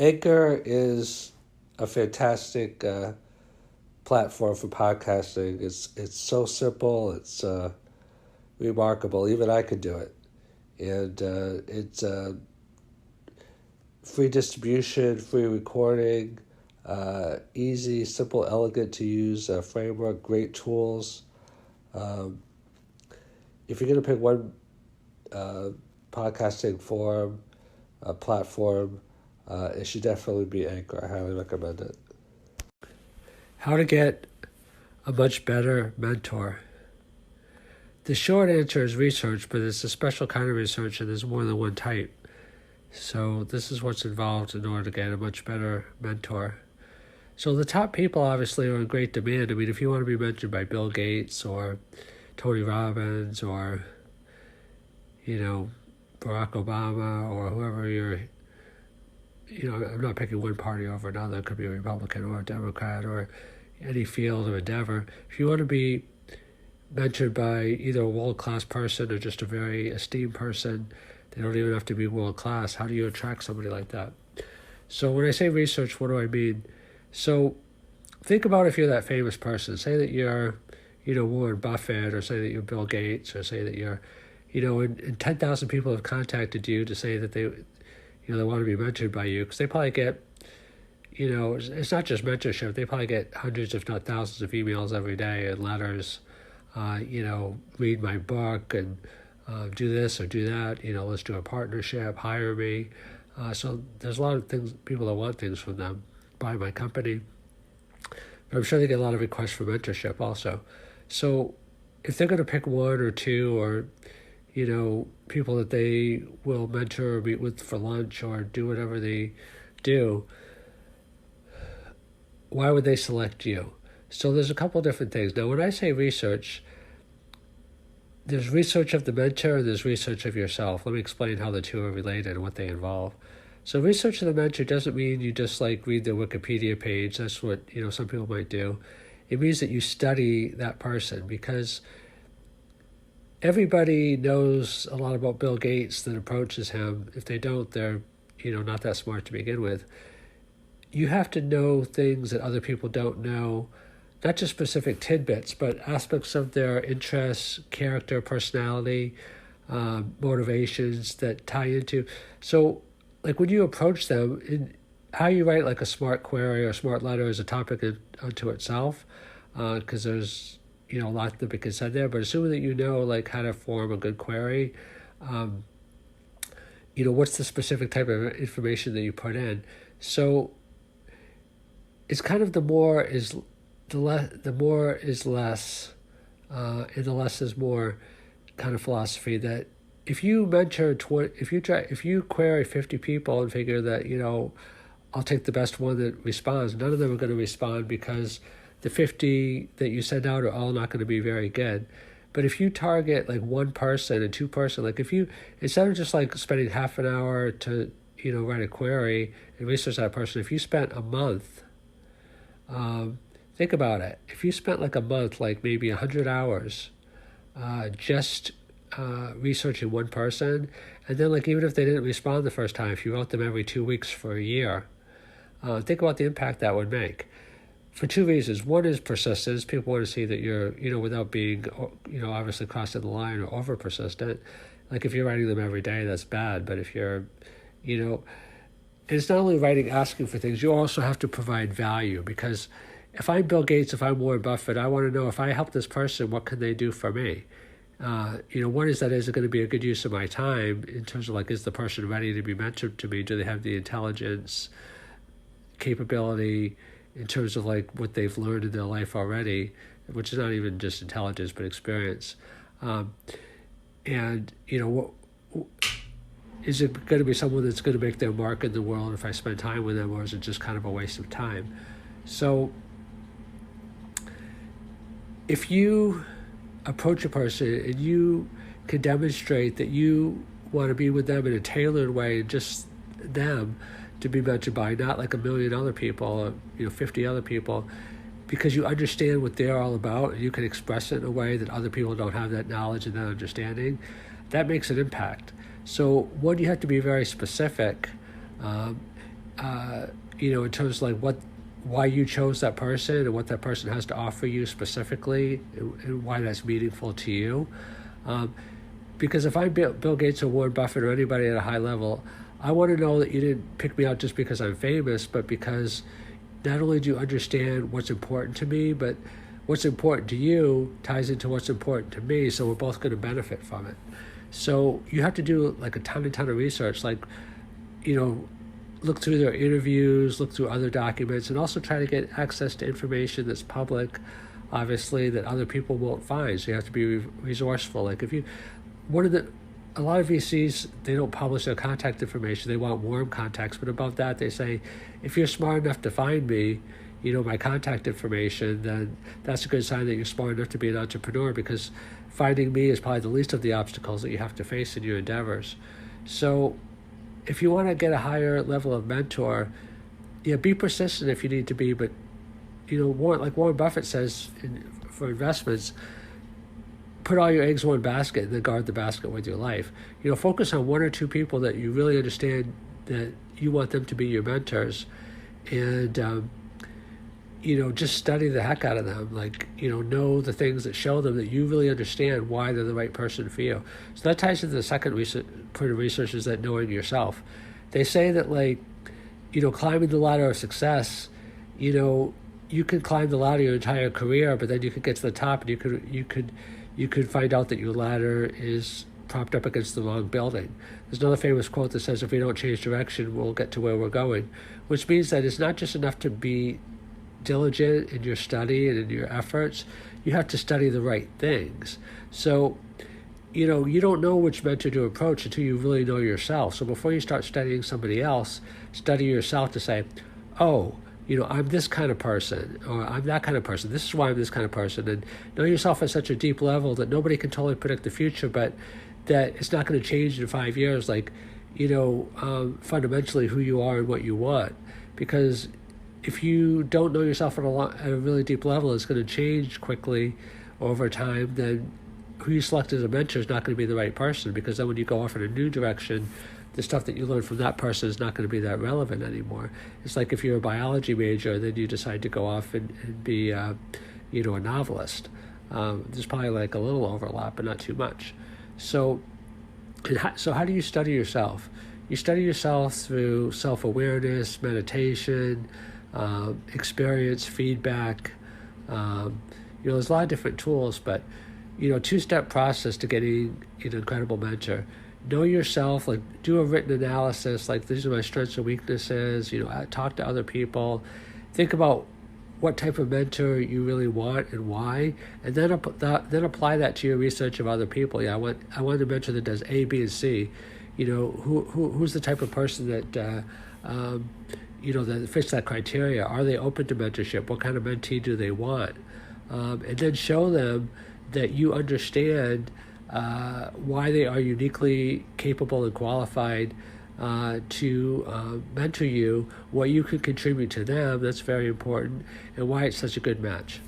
Anchor is a fantastic platform for podcasting. It's so simple. It's remarkable. Even I could do it. And it's free distribution, free recording, easy, simple, elegant to use framework, great tools. If you're going to pick one podcasting forum, platform, it should definitely be Anchor. I highly recommend it. How to get a much better mentor. The short answer is research, but it's a special kind of research and there's more than one type. So this is what's involved in order to get a much better mentor. So the top people obviously are in great demand. I mean, if you want to be mentored by Bill Gates or Tony Robbins or, Barack Obama or whoever I'm not picking one party over another. It could be a Republican or a Democrat or any field of endeavor. If you want to be mentored by either a world-class person or just a very esteemed person, they don't even have to be world-class. How do you attract somebody like that? So when I say research, what do I mean? So think about if you're that famous person. Say that you're, Warren Buffett, or say that you're Bill Gates, or say that you're, and 10,000 people have contacted you to say that they want to be mentored by you, because they probably get, it's not just mentorship. They probably get hundreds, if not thousands, of emails every day and letters. Read my book and do this or do that. Let's do a partnership. Hire me. So there's a lot of things, people that want things from them. Buy my company. But I'm sure they get a lot of requests for mentorship also. So if they're going to pick one or two or, people that they will mentor or meet with for lunch or do whatever they do, why would they select you? So there's a couple different things. Now, when I say research, there's research of the mentor and there's research of yourself. Let me explain how the two are related and what they involve. So research of the mentor doesn't mean you just read their Wikipedia page. That's what, some people might do. It means that you study that person, because everybody knows a lot about Bill Gates that approaches him. If they don't, they're, not that smart to begin with. You have to know things that other people don't know, not just specific tidbits, but aspects of their interests, character, personality, motivations that tie into. So, when you approach them, how you write a smart query or a smart letter is a topic unto itself, because there's a lot that can be said there. But assuming that you know how to form a good query, what's the specific type of information that you put in. So it's kind of the more is less, and the less is more kind of philosophy. That if you mentor if you query 50 people and figure that I'll take the best one that responds, none of them are going to respond, because the 50 that you send out are all not going to be very good. But if you target one person and two person, if you, instead of just spending half an hour to write a query and research that person, if you spent a month, think about it. If you spent a month, maybe 100 hours, just researching one person, and then even if they didn't respond the first time, if you wrote them every 2 weeks for a year, think about the impact that would make. For two reasons. One is persistence. People want to see that you're, without being, obviously crossing the line or over persistent. If you're writing them every day, that's bad. But if you're, and it's not only writing, asking for things, you also have to provide value. Because if I'm Bill Gates, if I'm Warren Buffett, I want to know, if I help this person, what can they do for me? One is it going to be a good use of my time in terms of is the person ready to be mentored to me? Do they have the intelligence, capability, in terms of what they've learned in their life already, which is not even just intelligence, but experience. And, is it going to be someone that's going to make their mark in the world if I spend time with them, or is it just kind of a waste of time? So if you approach a person and you can demonstrate that you want to be with them in a tailored way, just them to be mentored by, not a million other people or 50 other people, because you understand what they're all about and you can express it in a way that other people don't have that knowledge and that understanding, that makes an impact. So one, you have to be very specific, in terms of like why you chose that person and what that person has to offer you specifically, and why that's meaningful to you. Because if I'm Bill Gates or Warren Buffett or anybody at a high level, I want to know that you didn't pick me out just because I'm famous, but because not only do you understand what's important to me, but what's important to you ties into what's important to me, so we're both going to benefit from it. So you have to do like a ton of research, like, look through their interviews, look through other documents, and also try to get access to information that's public, obviously, that other people won't find. So you have to be resourceful. Like a lot of VCs, they don't publish their contact information. They want warm contacts, but above that, they say, if you're smart enough to find me, my contact information, then that's a good sign that you're smart enough to be an entrepreneur, because finding me is probably the least of the obstacles that you have to face in your endeavors. So if you want to get a higher level of mentor, be persistent if you need to be, but Warren Buffett says for investments, put all your eggs in one basket and then guard the basket with your life. Focus on one or two people that you really understand that you want them to be your mentors, and just study the heck out of them. Like, know the things that show them that you really understand why they're the right person for you. So that ties into the second point of research, is that knowing yourself. They say that, like, climbing the ladder of success, you can climb the ladder your entire career, but then you could get to the top and you could find out that your ladder is propped up against the wrong building. There's another famous quote that says, if we don't change direction, we'll get to where we're going, which means that it's not just enough to be diligent in your study and in your efforts. You have to study the right things. So, you don't know which mentor to approach until you really know yourself. So before you start studying somebody else, study yourself to say, oh, I'm this kind of person, or I'm that kind of person. This is why I'm this kind of person. And know yourself at such a deep level that nobody can totally predict the future, but that it's not going to change in 5 years, like, fundamentally who you are and what you want. Because if you don't know yourself at a really deep level, it's going to change quickly over time. Then who you select as a mentor is not going to be the right person, because then when you go off in a new direction, the stuff that you learn from that person is not going to be that relevant anymore. It's like if you're a biology major, then you decide to go off and be, a novelist. There's probably like a little overlap, but not too much. So how do you study yourself? You study yourself through self-awareness, meditation, experience, feedback. There's a lot of different tools, but, two-step process to getting an incredible mentor. Know yourself, like do a written analysis, like these are my strengths and weaknesses, talk to other people. Think about what type of mentor you really want and why, and then apply that to your research of other people. I want a mentor that does A, B, and C. Who's the type of person that that fits that criteria? Are they open to mentorship? What kind of mentee do they want? And then show them that you understand why they are uniquely capable and qualified to mentor you, what you could contribute to them, that's very important, and why it's such a good match.